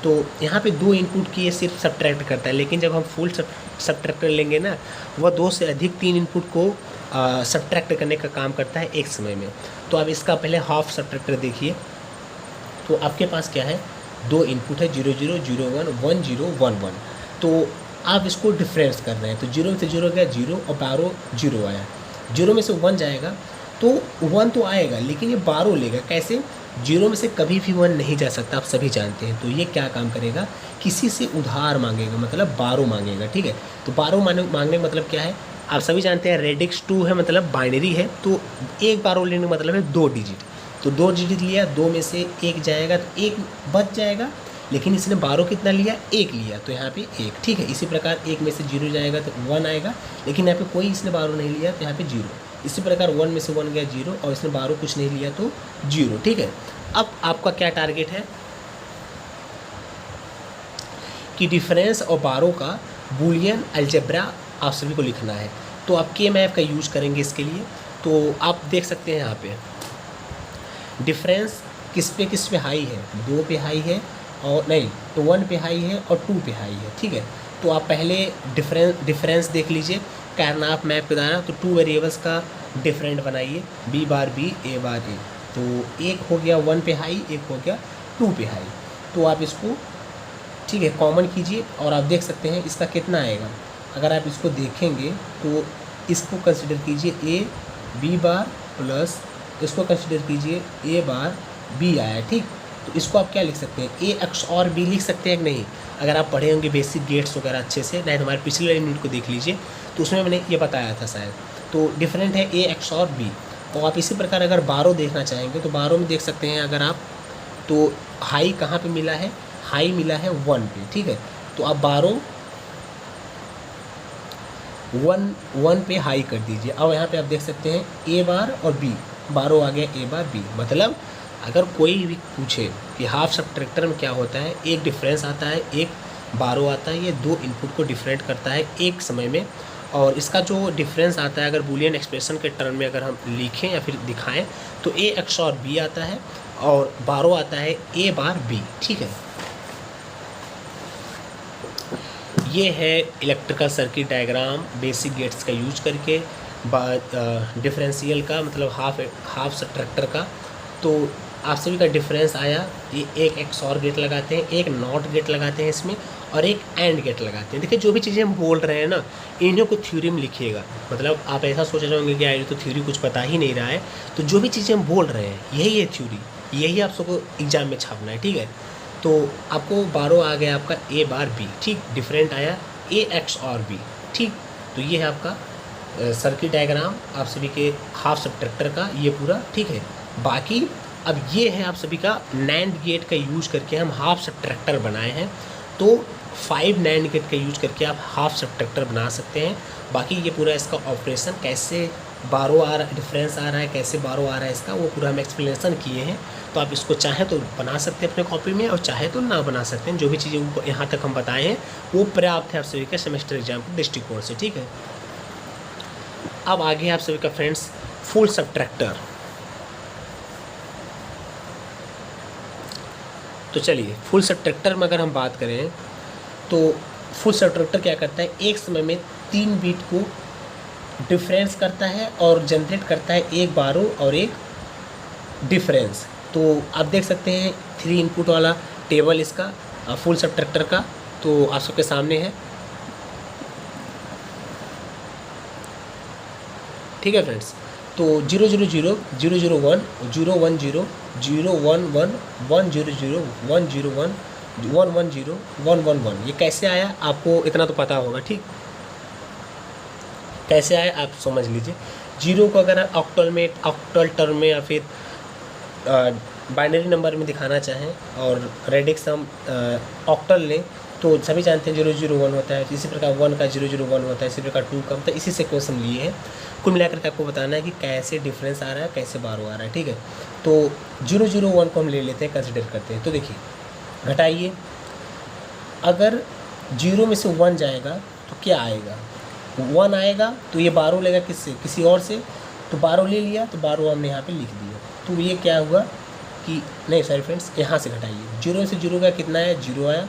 तो यहाँ पे 2 इनपुट की ये सिर्फ सब्ट्रैक्ट करता है, लेकिन जब हम फुल सबट्रैक्टर लेंगे ना, वह 2 से अधिक 3 इनपुट को सब्ट्रैक्ट करने का काम करता है एक समय में। तो अब इसका पहले हाफ सबट्रैक्टर देखिए। तो आपके पास क्या है, 2 इनपुट है 0 0 0 1 1 0 1 1। तो आप इसको डिफरेंस कर रहे हैं, तो 0 में से 0 गया 0 और 12 0 आया। 0 में से 1 जाएगा तो 1 तो आएगा, लेकिन ये 12 लेगा। कैसे, 0 में से कभी भी 1 नहीं जा सकता, आप सभी जानते हैं। तो ये क्या काम करेगा, किसी से उधार मांगेगा, मतलब 12 मांगेगा। ठीक है, तो 12 मांगने का मतलब क्या है, आप सभी जानते हैं रेडिक्स 2 है, मतलब बाइनरी है। तो एक 12 लेने का मतलब है 2 डिजिट। तो 2 डिजिट लिया, 2 में से 1 जाएगा तो 1 बच जाएगा, लेकिन इसने 12 कितना लिया, 1 लिया, तो यहाँ पे 1। ठीक है, इसी प्रकार 1 में से 0 जाएगा तो 1 आएगा, लेकिन यहाँ पे कोई इसने 12 नहीं लिया तो यहाँ पे 0। इसी प्रकार 1 में से 1 गया 0 और इसने 12 कुछ नहीं लिया तो 0। ठीक है, अब आपका क्या टारगेट है कि डिफरेंस और बारो का बूलियन अलजेब्रा आप सभी को लिखना है। तो आप के मैप का यूज करेंगे इसके लिए। तो आप देख सकते हैं यहाँ पे डिफरेंस किस पे हाई है, 2 पे हाई है, और नहीं तो 1 पे हाई है और 2 पे हाई है। ठीक है, तो आप पहले डिफरेंस देख लीजिए कार्नाफ मैप के द्वारा। तो 2 वेरिएबल्स का डिफरेंट बनाइए, बी बार बी ए बार ए। तो एक हो गया 1 पे हाई, एक हो गया 2 पे हाई। तो आप इसको ठीक है कॉमन कीजिए और आप देख सकते हैं इसका कितना आएगा। अगर आप इसको देखेंगे तो इसको कंसिडर कीजिए ए बी बार प्लस इसको कंसिडर कीजिए ए बार बी आया। ठीक, तो इसको आप क्या लिख सकते हैं, ए एक्स और बी लिख सकते हैं कि नहीं। अगर आप पढ़े होंगे बेसिक गेट्स वगैरह अच्छे से, नहीं तो हमारे पिछले यूनिट को देख लीजिए, तो उसमें मैंने ये बताया था शायद। तो डिफरेंट है ए एक्स और बी। और आप इसी प्रकार अगर 12 देखना चाहेंगे तो 12 में देख सकते हैं अगर आप, तो हाई कहाँ पे मिला है, हाई मिला है 1 पे। ठीक है, तो आप 12 1 पे हाई कर दीजिए। अब यहाँ पे आप देख सकते हैं ए बार और बी, 12 आ गया ए बार बी। मतलब अगर कोई भी पूछे कि हाफ सबट्रैक्टर में क्या होता है, एक डिफरेंस आता है, एक 12 आता है, ये 2 इनपुट को डिफरेंट करता है एक समय में। और इसका जो डिफरेंस आता है अगर बूलियन एक्सप्रेशन के टर्म में अगर हम लिखें या फिर दिखाएं तो ए एक्स और बी आता है और 12 आता है ए बार बी। ठीक है, ये है electrical circuit diagram basic gates का यूज करके डिफरेंशियल का मतलब हाफ सबट्रैक्टर का। तो आप सभी का डिफरेंस आया, ये एक एक्स और गेट लगाते हैं, एक नॉट गेट लगाते हैं इसमें, और एक एंड गेट लगाते हैं। देखिए जो भी चीज़ें हम बोल रहे हैं ना, इन्हीं को थ्योरी में लिखिएगा। मतलब आप ऐसा सोच रहे होंगे कि यार ये तो थ्योरी कुछ पता ही नहीं रहा है, तो जो भी चीज़ें हम बोल रहे हैं यही है थ्योरी, यही आप सबको एग्जाम में छापना है। ठीक है, तो आपको 12 आ गया आपका ए बार बी। ठीक, डिफरेंट आया ए एक्स और बी। ठीक, तो ये है आपका सर्किट डायग्राम आप सभी के हाफ सबट्रैक्टर का ये पूरा। ठीक है, बाकी अब ये है आप सभी का नैंड गेट का यूज करके हम हाफ सबट्रैक्टर बनाए हैं। तो 5 नैंड गेट का यूज करके आप हाफ सबट्रैक्टर बना सकते हैं। बाकी ये पूरा इसका ऑपरेशन कैसे 12 आ रहा है, डिफरेंस आ रहा है, कैसे 12 आ रहा है इसका, वो पूरा हम एक्सप्लेनेशन किए हैं। तो आप इसको चाहे तो बना सकते हैं अपने कॉपी में और चाहे तो ना बना सकते हैं। जो भी चीज़ें यहाँ तक हम बताए हैं वो पर्याप्त है आप सभी के सेमेस्टर एग्जाम के दृष्टिकोण से, ठीक है। अब आगे है आप सभी का फ्रेंड्स फुल सबट्रैक्टर। तो चलिए फुल सबट्रैक्टर में अगर हम बात करें तो फुल सबट्रैक्टर क्या करता है, एक समय में 3 बिट को डिफरेंस करता है और जनरेट करता है एक बारो और एक डिफरेंस। तो आप देख सकते हैं 3 इनपुट वाला टेबल इसका फुल सबट्रैक्टर का, तो आप सबके सामने है, ठीक है फ्रेंड्स। तो 0 0 0 0 0 1 0 1 0 0 1 1 1 0 0 1 0 1 1 1 0 1 1 1। ये कैसे आया आपको इतना तो पता होगा, ठीक। कैसे आया आप समझ लीजिए। 0 को अगर आप ऑक्टल टर्म में या फिर बाइनरी नंबर में दिखाना चाहें और रेडिक्स हम ऑक्टल लें तो सभी जानते हैं 0 0 1 होता है। इसी प्रकार 1 का 0 0 1 होता है, इसी प्रकार 2 का होता है। इसी सीक्वेंस हम लिए हैं। कुल मिलाकर के आपको बताना है कि कैसे डिफरेंस आ रहा है, कैसे बारो आ रहा है, ठीक है। तो 0 0 1 को हम ले लेते हैं, कंसिडर करते हैं। तो देखिए घटाइए, अगर 0 में से 1 जाएगा तो क्या आएगा, 1 आएगा तो ये बारो लेगा किससे, किसी और से, तो बारो ले लिया तो बारो हमने यहाँ पे लिख दिया। तो ये क्या हुआ कि नहीं सॉरी फ्रेंड्स, यहाँ से घटाइए। 0 में से 0 का कितना है, 0 आया।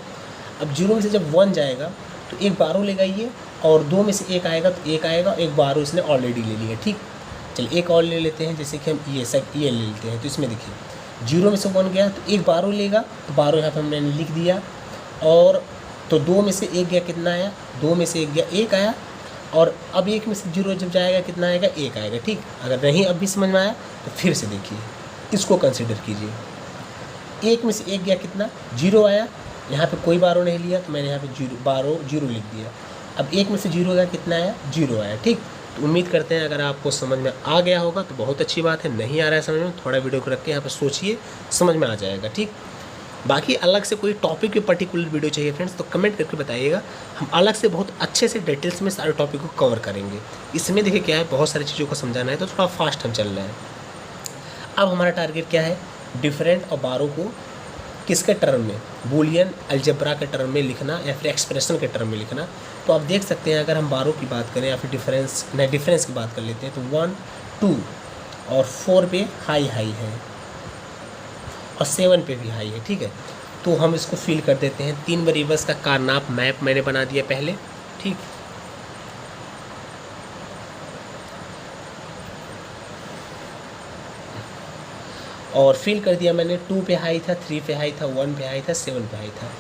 अब 0 में से जब 1 जाएगा तो एक बारो लेगा ये, और 2 में से 1 आएगा तो 1 आएगा, एक बारो इसने ऑलरेडी ले लिया, ठीक। चलिए एक और ले लेते हैं, जैसे कि हम ये ले लेते हैं। तो इसमें देखिए 0 में से 1 गया तो एक बारो लेगा, तो बारो यहाँ पर हमने लिख दिया। और तो 2 में से 1 गया, कितना आया, 2 में से 1 गया, 1 आया। और अब 1 में से 0 जब जाएगा कितना आएगा, 1 आएगा, ठीक। अगर नहीं अब भी समझ में आया तो फिर से देखिए, इसको कंसिडर कीजिए। 1 में से 1 गया, कितना, 0 आया। यहाँ पे कोई बारो नहीं लिया तो मैंने यहाँ पे बारो 0 लिख दिया। अब 1 में से 0 गया, कितना आया, 0 आया, ठीक। तो उम्मीद करते हैं अगर आपको समझ में आ गया होगा तो बहुत अच्छी बात है। नहीं आ रहा है समझ में, थोड़ा वीडियो को रख के यहाँ पर सोचिए, समझ में आ जाएगा, ठीक। बाकी अलग से कोई टॉपिक पे पर्टिकुलर वीडियो चाहिए फ्रेंड्स तो कमेंट करके बताइएगा, हम अलग से बहुत अच्छे से डिटेल्स में सारे टॉपिक को कवर करेंगे। इसमें देखिए क्या है, बहुत सारी चीज़ों को समझाना है तो थोड़ा फास्ट हम चल रहे हैं। अब हमारा टारगेट क्या है, डिफरेंट और बारो को किसके टर्म में, बूलियन अलजेब्रा के टर्म में लिखना या फिर एक्सप्रेशन के टर्म में लिखना। तो आप देख सकते हैं अगर हम बारो की बात करें या फिर डिफरेंस की बात कर लेते हैं तो 1 2 और 4 पे हाई है और 7 पे भी हाई है, ठीक है। तो हम इसको फिल कर देते हैं। 3 वेरिएबल्स का कारनाप मैप मैंने बना दिया पहले, ठीक। और फिल कर दिया मैंने, 2 पे हाई था, 3 पे हाई था, 1 पे हाई था, 7 पे हाई था।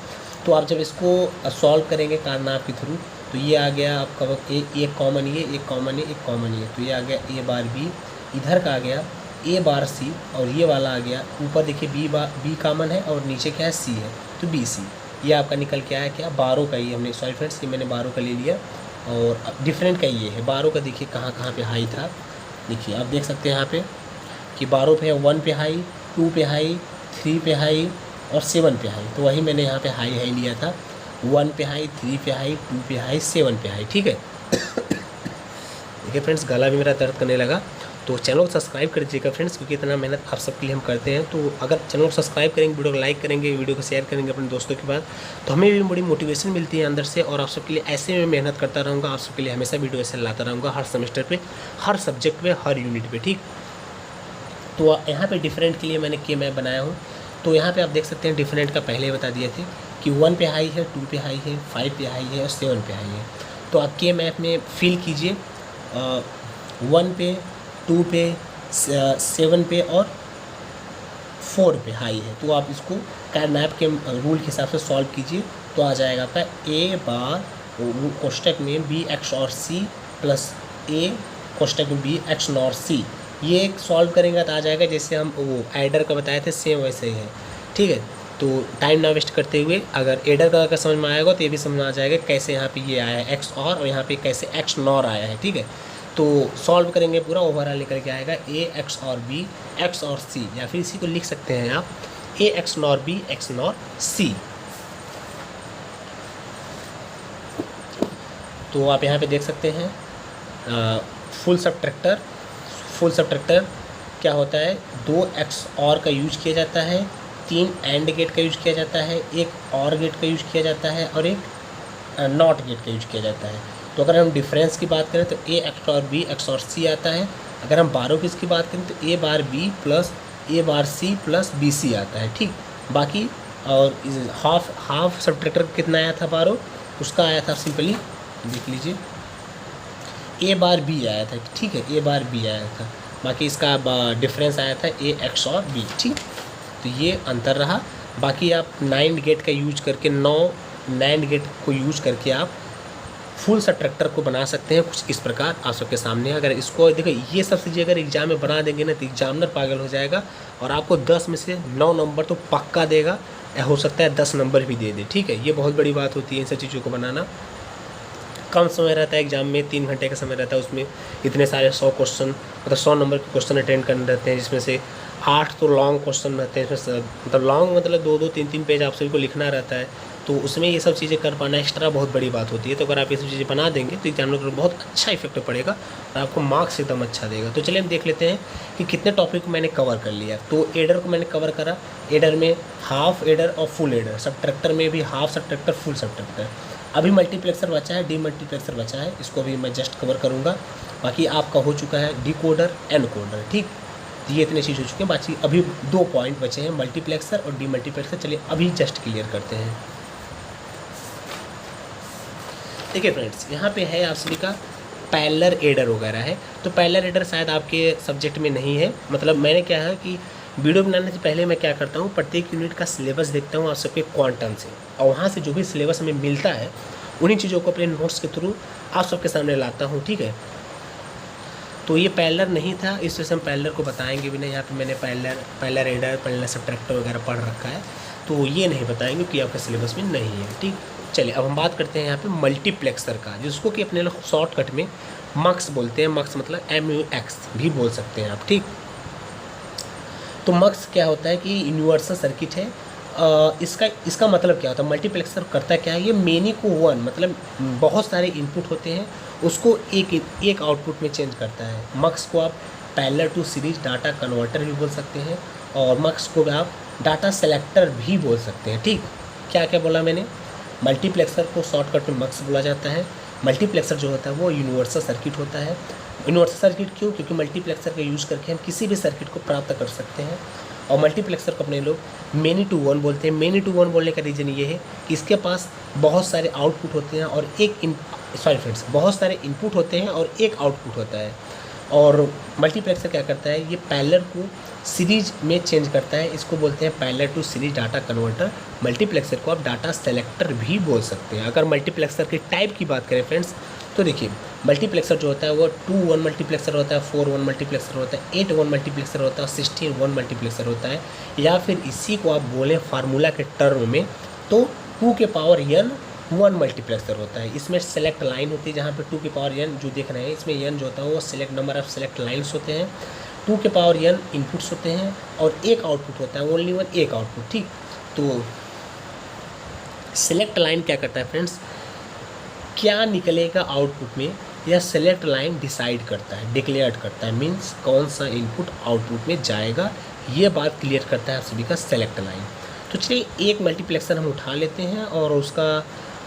तो आप जब इसको सॉल्व करेंगे कारनाप के थ्रू तो ये आ गया आपका एक कॉमन ये, एक कॉमन ये, एक कॉमन ये। तो ये आ गया ए बार बी, इधर का आ गया ए बार सी, और ये वाला आ गया ऊपर देखिए बी कॉमन है और नीचे क्या है, सी है, तो बी सी। ये आपका निकल के आया क्या, बारो का ये हमने, सॉरी फ्रेंड्स ये मैंने बारो का ले लिया। और डिफरेंट का ये है, बारो का देखिए कहाँ कहाँ पे हाई था। देखिए आप देख सकते हैं यहाँ पे कि बारो पे है 1 पे हाई, 2 पे हाई, 3 पे हाई और 7 पे हाई। तो वही मैंने यहाँ पे हाई लिया था, 1 पे हाई, 3 पे हाई, 2 पे हाई, 7 पे हाई, ठीक है। देखिए फ्रेंड्स गला भी मेरा दर्द करने लगा, तो चैनल को सब्सक्राइब कर दीजिएगा फ्रेंड्स, क्योंकि इतना मेहनत आप सबके लिए हम करते हैं। तो अगर चैनल को सब्सक्राइब करेंगे, वीडियो को लाइक करेंगे, वीडियो को शेयर करेंगे अपने दोस्तों के बाद, तो हमें भी बड़ी मोटिवेशन मिलती है अंदर से। और आप सबके लिए ऐसे में मेहनत करता रहूँगा, आप सबके लिए हमेशा वीडियो ऐसे लाता रहूँगा, हर सेमेस्टर पे, हर सब्जेक्ट पे, हर यूनिट पे, ठीक। तो यहाँ पे डिफरेंट के लिए मैंने के मैप बनाया हूँ। तो यहाँ पे आप देख सकते हैं डिफरेंट का पहले ही बता दिए थे कि 1 पे हाई है, 2 पे हाई है, 5 पे हाई है और 7 पे हाई है। तो आप के मैप में फिल कीजिए 1 पे, 2 पे, 7 पे और 4 पे हाई है। तो आप इसको कारनैप के रूल के हिसाब से सॉल्व कीजिए, तो आ जाएगा आपका ए बार कोष्टक में B xor C plus ए कोष्टक में बी एक्स नॉर सी। ये सॉल्व करेंगे तो आ जाएगा, जैसे हम वो एडर का बताए थे सेम वैसे ही है, ठीक है। तो टाइम ना वेस्ट करते हुए अगर एडर का अगर समझ में आएगा तो ये भी समझ में आ जाएगा कैसे यहाँ पे ये आया है एक्स और यहाँ पे कैसे एक्स नॉर आया है, ठीक है। तो सॉल्व करेंगे पूरा, ओवरऑल लेकर के आएगा a xor b xor सी, या फिर इसी को लिख सकते हैं आप a xnor b xnor c. तो आप यहाँ पे देख सकते हैं फुल सबट्रैक्टर क्या होता है, 2 XOR का यूज किया जाता है, 3 AND गेट का यूज किया जाता है, एक OR गेट का यूज किया जाता है और एक नॉट गेट का यूज किया जाता है। तो अगर हम डिफरेंस की बात करें तो A XOR B XOR C आता है। अगर हम बारो की इसकी बात करें तो A bar B plus A bar C plus BC आता है, ठीक। बाकी और हाफ सब्ट्रैक्टर कितना आया था बारो, उसका आया था सिंपली देख लीजिए A बार B आया था, ठीक है, A बार B आया था। बाकी इसका डिफरेंस आया था A XOR B, ठीक। तो ये अंतर रहा। बाकी आप 9 गेट का यूज करके 9 NAND गेट को यूज करके आप फुल सब्ट्रैक्टर को बना सकते हैं कुछ इस प्रकार आप सबके सामने। अगर इसको देखो ये सब चीज़ें अगर एग्जाम में बना देंगे ना तो एग्जामिनर पागल हो जाएगा और आपको 10 में से 9 नंबर तो पक्का देगा, हो सकता है 10 नंबर भी दे दे, ठीक है। ये बहुत बड़ी बात होती है इन सब चीज़ों को बनाना। कम समय रहता है एग्जाम में, 3 घंटे का समय रहता है, उसमें इतने सारे 100 क्वेश्चन मतलब 100 नंबर के क्वेश्चन अटेंड करने रहते हैं, जिसमें से 8 तो लॉन्ग क्वेश्चन रहते हैं, इसमें मतलब लॉन्ग मतलब 2-2 3-3 पेज आप सभी को लिखना रहता है। तो उसमें ये सब चीज़ें कर पाना एक्स्ट्रा बहुत बड़ी बात होती है। तो अगर आप ये सब चीज़ें बना देंगे तो एग्जामिनर को बहुत अच्छा इफेक्ट पड़ेगा और आपको मार्क्स एकदम अच्छा देगा। तो चलिए हम देख लेते हैं कि कितने टॉपिक को मैंने कवर कर लिया। तो एडर को मैंने कवर करा, एडर में हाफ एडर और फुल एडर, सब्ट्रैक्टर में भी हाफ सब्ट्रैक्टर फुल सब्ट्रैक्टर। अभी मल्टीप्लेक्सर बचा है, डीमल्टीप्लेक्सर बचा है, इसको भी मैं जस्ट कवर करूँगा। बाकी आपका हो चुका है डिकोडर एनकोडर, ठीक। तो ये इतने चीज़ हो चुके हैं। बाकी अभी 2 पॉइंट बचे हैं, मल्टीप्लेक्सर और डीमल्टीप्लेक्सर। चलिए अभी जस्ट क्लियर करते हैं। देखिए फ्रेंड्स, यहाँ पे है आप सभी का पैरेलल एडर वगैरह है। तो पैरेलल एडर शायद आपके सब्जेक्ट में नहीं है। मतलब मैंने क्या है कि वीडियो बनाने से पहले मैं क्या करता हूँ, प्रत्येक यूनिट का सिलेबस देखता हूँ आप सबके क्वांटम से, और वहाँ से जो भी सिलेबस हमें मिलता है उन्हीं चीज़ों को अपने नोट्स के थ्रू आप सबके सामने लाता हूँ, ठीक है। तो ये पैरेलल नहीं था, इस वजह से हम पैरेलल को बताएंगे भी नहीं। यहाँ पे मैंने पैरेलल एडर, पैरेलल सब्ट्रैक्टर वगैरह पढ़ रखा है, तो ये नहीं बताएंगे कि आपके सिलेबस में नहीं है, ठीक। चलिए अब हम बात करते हैं यहाँ पे मल्टीप्लेक्सर का, जिसको कि अपने लोग शॉर्टकट में मक्स बोलते हैं। मक्स मतलब MUX भी बोल सकते हैं आप, ठीक। तो मक्स क्या होता है कि यूनिवर्सल सर्किट है। इसका मतलब क्या होता है, मल्टीप्लेक्सर करता क्या है, ये मेनी को वन मतलब बहुत सारे इनपुट होते हैं, उसको एक आउटपुट में चेंज करता है। मक्स को आप parallel to series data converter भी बोल सकते हैं, और मक्स को आप डाटा सेलेक्टर भी बोल सकते हैं, ठीक। क्या क्या बोला मैंने, मल्टीप्लेक्सर को शॉर्टकट में मक्स बोला जाता है। मल्टीप्लेक्सर जो होता है वो यूनिवर्सल सर्किट होता है। यूनिवर्सल सर्किट क्यों, क्योंकि मल्टीप्लेक्सर का यूज़ करके हम किसी भी सर्किट को प्राप्त कर सकते हैं। और मल्टीप्लेक्सर को अपने लोग मेनी टू वन बोलते हैं। मेनी टू वन बोलने का रीज़न ये है कि इसके पास बहुत सारे आउटपुट होते हैं और बहुत सारे इनपुट होते हैं और एक आउटपुट होता है। और मल्टीप्लेक्सर क्या करता है, ये पैरेलल को सीरीज में चेंज करता है, इसको बोलते हैं parallel to series data converter. Multiplexer को आप डाटा सेलेक्टर भी बोल सकते हैं। अगर मल्टीप्लेक्सर के टाइप की बात करें फ्रेंड्स, तो देखिए मल्टीप्लेक्सर जो होता है वो 2-1 मल्टीप्लेक्सर होता है, 4-1 मल्टीप्लेक्सर होता है, 8-1 मल्टीप्लेक्सर होता है, 16-1 मल्टीप्लेक्सर होता है। या फिर इसी को आप बोलें फार्मूला के टर्म में तो 2 के पावर n 1 मल्टीप्लेक्सर होता है। इसमें सेलेक्ट लाइन होती है, जहाँ पे 2 के पावर n जो देख रहे हैं, इसमें n जो होता है वो select number of select lines होते हैं। 2 के पावर n इनपुट्स होते हैं और एक आउटपुट होता है, ओनली वन एक आउटपुट, ठीक। तो सेलेक्ट लाइन क्या करता है फ्रेंड्स, क्या निकलेगा आउटपुट में, यह सेलेक्ट लाइन डिसाइड करता है, डिक्लेयर करता है, मीन्स कौन सा इनपुट आउटपुट में जाएगा, ये बात क्लियर करता है सभी का सेलेक्ट लाइन। तो चलिए एक मल्टीप्लेक्सर हम उठा लेते हैं और उसका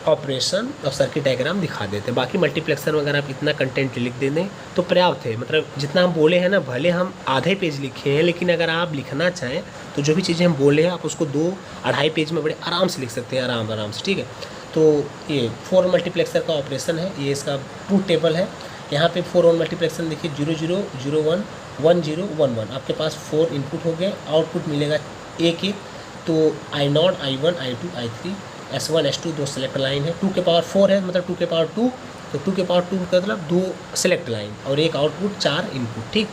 ऑपरेशन और सर्किट डायग्राम दिखा देते हैं। बाकी मल्टीप्लेक्सर में अगर आप इतना कंटेंट लिख दें तो पर्याप्त है। मतलब जितना हम बोले हैं ना, भले हम आधे पेज लिखे हैं, लेकिन अगर आप लिखना चाहें तो जो भी चीज़ें हम बोले हैं आप उसको 2-2.5 पेज में बड़े आराम से लिख सकते हैं, आराम से, ठीक है। तो ये 4 मल्टीप्लेक्सर का ऑपरेशन है, ये इसका ट्रूथ टेबल है। यहाँ पे 4-1 मल्टीप्लेक्सर देखिए 00, 01, 10, 11, आपके पास 4 इनपुट हो गए, आउटपुट मिलेगा एक। तो I0, I1, I2, I3, S1, S2 2 select line है। 2 के पावर 4 है मतलब 2 के पावर 2, तो 2 के पावर 2 का मतलब 2 सेलेक्ट लाइन और एक आउटपुट, 4 इनपुट, ठीक।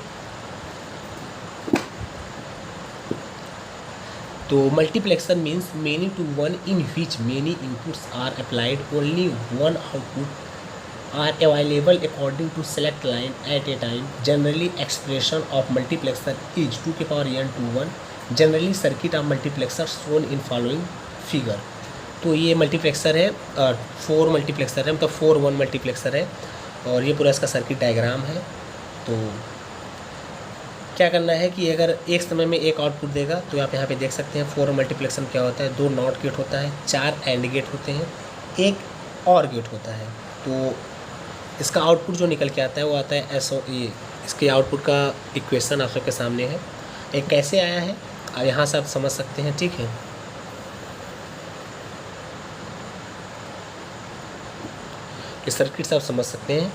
तो multiplexer means many to one in which many inputs are applied, only one output are available according to select line at a time. Generally expression of multiplexer is 2 के power n to 1। Generally circuit of multiplexer shown in following figure. तो ये multiplexer है, 4 multiplexer है, मतलब 4-1 multiplexer है और ये पूरा इसका सर्किट डायग्राम है। तो क्या करना है कि अगर एक समय में एक आउटपुट देगा तो आप यहाँ पे देख सकते हैं 4 मल्टीप्लेक्स क्या होता है, 2 नॉट गेट होता है, 4 एंड गेट होते हैं, एक और गेट होता है। तो इसका आउटपुट जो निकल के आता है वो आता है ये इसके आउटपुट का इक्वेशन आप सबके सामने है। एक कैसे आया है अब यहाँ से आप समझ सकते हैं, ठीक है। इस सर्किट से आप समझ सकते हैं,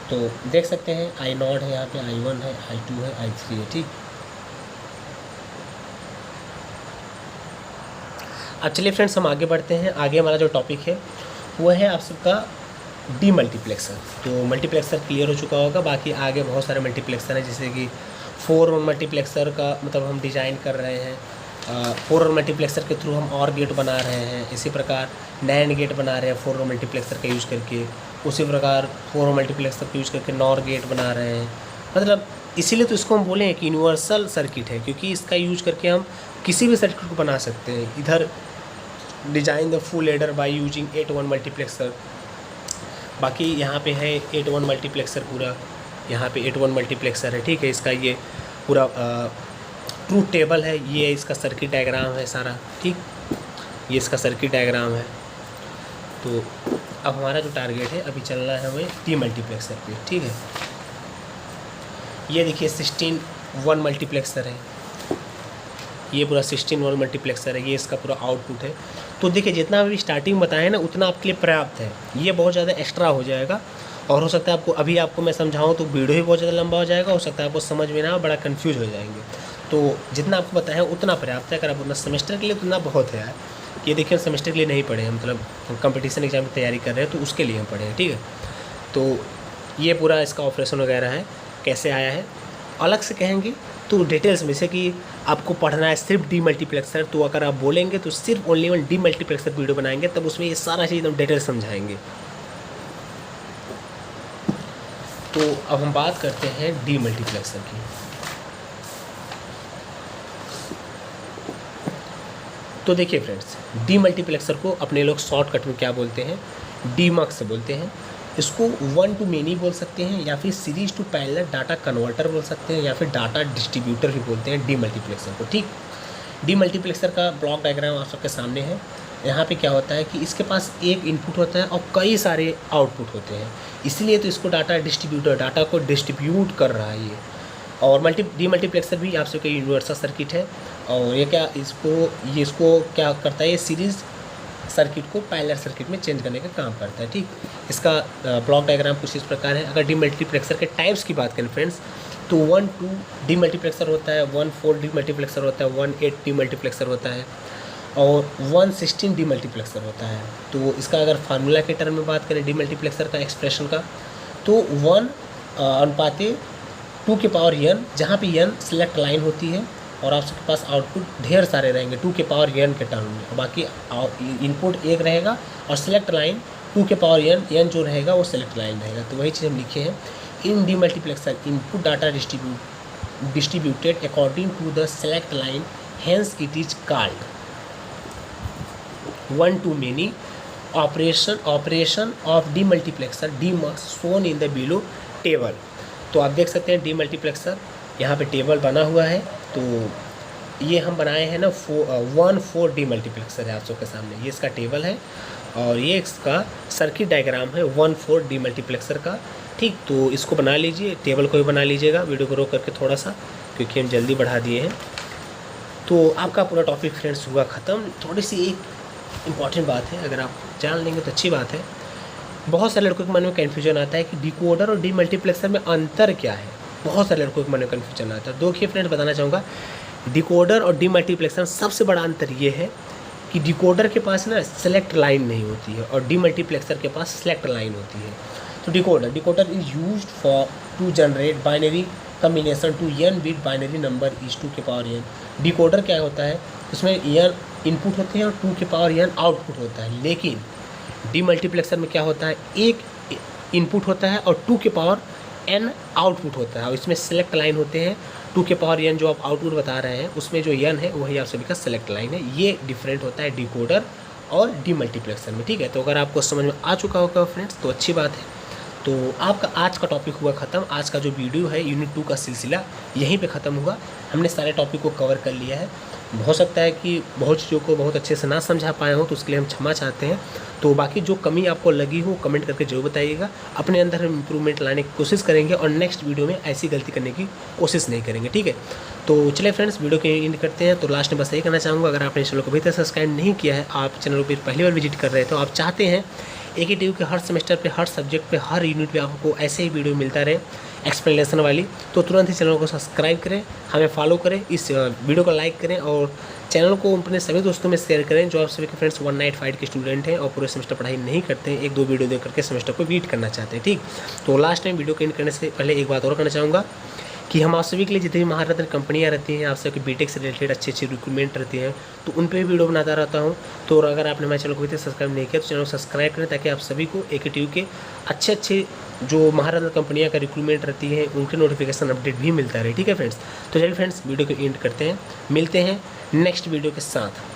तो देख सकते हैं I0 है, यहाँ पे I1 है, I2 है, I3 है, ठीक। अब चलिए फ्रेंड्स हम आगे बढ़ते हैं। आगे हमारा जो टॉपिक है वो है आप सबका डीमल्टीप्लेक्सर। तो मल्टीप्लेक्सर क्लियर हो चुका होगा, बाकी आगे बहुत सारे मल्टीप्लेक्सर हैं, जैसे कि 4 मल्टीप्लेक्सर का मतलब हम डिज़ाइन कर रहे हैं, 4 मल्टीप्लेक्सर के थ्रू हम और गेट बना रहे हैं। इसी प्रकार नैंड गेट बना रहे हैं 4 मल्टीप्लेक्सर का यूज़ करके, उसी प्रकार 4 मल्टीप्लेक्सर का यूज़ करके नॉर गेट बना रहे हैं। मतलब इसीलिए तो इसको हम बोले हैं कि यूनिवर्सल सर्किट है, क्योंकि इसका यूज़ करके हम किसी भी सर्किट को बना सकते हैं। इधर design the full adder by using 8-1 multiplexer, बाकी यहाँ पे है 8-1 मल्टीप्लेक्सर पूरा, यहाँ पे 8-1 मल्टीप्लेक्सर है, ठीक है। इसका ये पूरा ट्रूथ टेबल है, ये इसका सर्किट डायग्राम है सारा, ठीक। ये इसका सर्किट डायग्राम है। तो अब हमारा जो टारगेट है अभी चलना है हमें डीमल्टीप्लेक्सर पे, ठीक है। ये देखिए 16-1 मल्टीप्लेक्सर है, ये पूरा 16-1 मल्टीप्लेक्सर है, ये इसका पूरा आउटपुट है। तो देखिए जितना अभी स्टार्टिंग बताया ना उतना आपके लिए पर्याप्त है, ये बहुत ज़्यादा एक्स्ट्रा हो जाएगा और हो सकता है आपको मैं समझाऊँ तो वीडियो ही बहुत ज़्यादा लंबा हो जाएगा, हो सकता है आपको समझ में ना आए, बड़ा कन्फ्यूज हो जाएंगे। तो जितना आपको बताया उतना पर्याप्त है। अगर आप उतना सेमेस्टर के लिए उतना बहुत है यार। ये देखिए सेमेस्टर के लिए नहीं पढ़े हैं, मतलब हम कंपटीशन एग्जाम की तैयारी कर रहे हैं तो उसके लिए हम पढ़े हैं, ठीक है। तो ये पूरा इसका ऑपरेशन वगैरह है, कैसे आया है अलग से कहेंगे तो डिटेल्स में से कि आपको पढ़ना है सिर्फ डीमल्टीप्लेक्सर, तो अगर आप बोलेंगे तो सिर्फ ओनली वन डीमल्टीप्लेक्सर वीडियो बनाएंगे, तब उसमें ये सारा चीज़ एकदम डिटेल समझाएंगे। तो अब हम बात करते हैं डीमल्टीप्लेक्सर की। तो देखिए फ्रेंड्स, डीमल्टीप्लेक्सर को अपने लोग शॉर्टकट में क्या बोलते हैं, डीमक्स बोलते हैं। इसको 1 टू मेनी बोल सकते हैं, या फिर series to parallel data converter बोल सकते हैं, या फिर डाटा डिस्ट्रीब्यूटर भी बोलते हैं डीमल्टीप्लेक्सर को, ठीक। डीमल्टीप्लेक्सर का ब्लॉक डायग्राम आप सबके सामने है। यहाँ पे क्या होता है कि इसके पास एक इनपुट होता है और कई सारे आउटपुट होते हैं, इसलिए तो इसको डाटा डिस्ट्रीब्यूटर, डाटा को डिस्ट्रीब्यूट कर रहा है ये। और डीमल्टीप्लेक्सर भी आप सबके यूनिवर्सल सर्किट है, और ये क्या इसको क्या करता है, ये सीरीज़ सर्किट को पैरेलल सर्किट में चेंज करने का काम करता है, ठीक। इसका ब्लॉक डायग्राम कुछ इस प्रकार है। अगर डीमल्टीप्लेक्सर के टाइप्स की बात करें फ्रेंड्स, तो 1-2 डीमल्टीप्लेक्सर होता है, 1-4 डीमल्टीप्लेक्सर होता है, 1-8 डीमल्टीप्लेक्सर होता है, और 1-16 डीमल्टीप्लेक्सर होता है। तो इसका अगर फार्मूला के टर्म में बात करें डीमल्टीप्लेक्सर का एक्सप्रेशन का, तो 1 अनुपाते 2 के पावर n, जहाँ पे n सिलेक्ट लाइन होती है और आप सबके पास आउटपुट ढेर सारे रहेंगे 2 के पावर n के टर्म में, बाकी इनपुट एक रहेगा और सिलेक्ट लाइन 2 के पावर n जो रहेगा वो सिलेक्ट लाइन रहेगा। तो वही चीज़ हम लिखे हैं, in demultiplexer input data distributed according to the select line, hence it is called 1 to many operation of demultiplexer demux shown in the below table. तो आप देख सकते हैं डीमल्टीप्लेक्सर यहाँ पे टेबल बना हुआ है। तो ये हम बनाए हैं ना 1-4 डीमल्टीप्लेक्सर है आप सबके सामने, ये इसका टेबल है और ये इसका सर्किट डायग्राम है 1-4 डीमल्टीप्लेक्सर का, ठीक। तो इसको बना लीजिए, टेबल को भी बना लीजिएगा, वीडियो को रोक करके थोड़ा सा, क्योंकि हम जल्दी बढ़ा दिए हैं। तो आपका पूरा टॉपिक फ्रेंड्स हुआ ख़त्म। थोड़ी सी एक इम्पॉर्टेंट बात है, अगर आप जान लेंगे तो अच्छी बात है। बहुत सारे लड़कों के मन में कन्फ्यूजन आता है कि डिकोडर और डीमल्टीप्लेक्सर में अंतर क्या है, बहुत सारे लड़कों के मन में कन्फ्यूजन आता है। देखिए फ्रेंड्स, बताना चाहूँगा डिकोडर और डीमल्टीप्लेक्सर सबसे बड़ा अंतर ये है कि डिकोडर के पास ना सेलेक्ट लाइन नहीं होती है और डीमल्टीप्लेक्सर के पास सेलेक्ट लाइन होती है। तो decoder is used for to generate binary combination to n bit binary number is 2 के पावर n। डिकोडर क्या होता है, उसमें n इनपुट होते हैं और 2 के पावर n आउटपुट होता है। लेकिन डीमल्टीप्लेक्सर में क्या होता है, एक इनपुट होता है और 2 के पावर n आउटपुट होता है, और इसमें सेलेक्ट लाइन होते हैं। 2 के पावर n जो आप आउटपुट बता रहे हैं उसमें जो n है वही आप सभी का सेलेक्ट लाइन है। ये डिफरेंट होता है डिकोडर और डीमल्टीप्लेक्सर में, ठीक है। तो अगर आपको समझ में आ चुका होगा फ्रेंड्स तो अच्छी बात है। तो आपका आज का टॉपिक हुआ ख़त्म। आज का जो वीडियो है यूनिट 2 का सिलसिला यहीं पे ख़त्म हुआ। हमने सारे टॉपिक को कवर कर लिया है। हो सकता है कि बहुत चीज़ों को बहुत अच्छे से ना समझा पाए हों, तो उसके लिए हम क्षमा चाहते हैं। तो बाकी जो कमी आपको लगी हो कमेंट करके जरूर बताइएगा। अपने अंदर हम इम्प्रूवमेंट लाने की कोशिश करेंगे और नेक्स्ट वीडियो में ऐसी गलती करने की कोशिश नहीं करेंगे, ठीक है। तो चलिए फ्रेंड्स, वीडियो के एंड करते हैं। तो लास्ट में बस यही कहना चाहूँगा, अगर आपने चैनल को अभी तक सब्सक्राइब नहीं किया है, आप चैनल पर पहली बार विजिट कर रहे हैं, तो आप चाहते हैं AKTU के हर सेमेस्टर पे, हर सब्जेक्ट पे, हर यूनिट पे आपको ऐसे ही वीडियो मिलता रहे एक्सप्लेनेशन वाली, तो तुरंत ही चैनल को सब्सक्राइब करें, हमें फॉलो करें, इस वीडियो को लाइक करें और चैनल को अपने सभी दोस्तों में शेयर करें जो आप सभी के फ्रेंड्स 195 के स्टूडेंट हैं और पूरे सेमेस्टर पढ़ाई नहीं करते हैं, 1-2 वीडियो देख करके सेमेस्टर को बीट करना चाहते हैं, ठीक। तो लास्ट टाइम वीडियो को एंड करने से पहले एक बात और कहना चाहूँगा कि हम आप सभी के लिए जितनी भी महारत्न कंपनियाँ रहती हैं, आप सभी बीटेक से रिलेटेड अच्छी रिक्रूटमेंट रहती हैं, तो उन पर भी वीडियो बनाता रहता हूँ। तो अगर आपने हमारे चैनल को अभी तक सब्सक्राइब नहीं किया तो चैनल को सब्सक्राइब करें, ताकि आप सभी को AKTU के अच्छे जो महारत्न कंपनियाँ का रिक्रूटमेंट रहती है उनके नोटिफिकेशन अपडेट भी मिलता रहे, ठीक है फ्रेंड्स। तो चलिए फ्रेंड्स, वीडियो को एंड करते हैं, मिलते हैं नेक्स्ट वीडियो के साथ।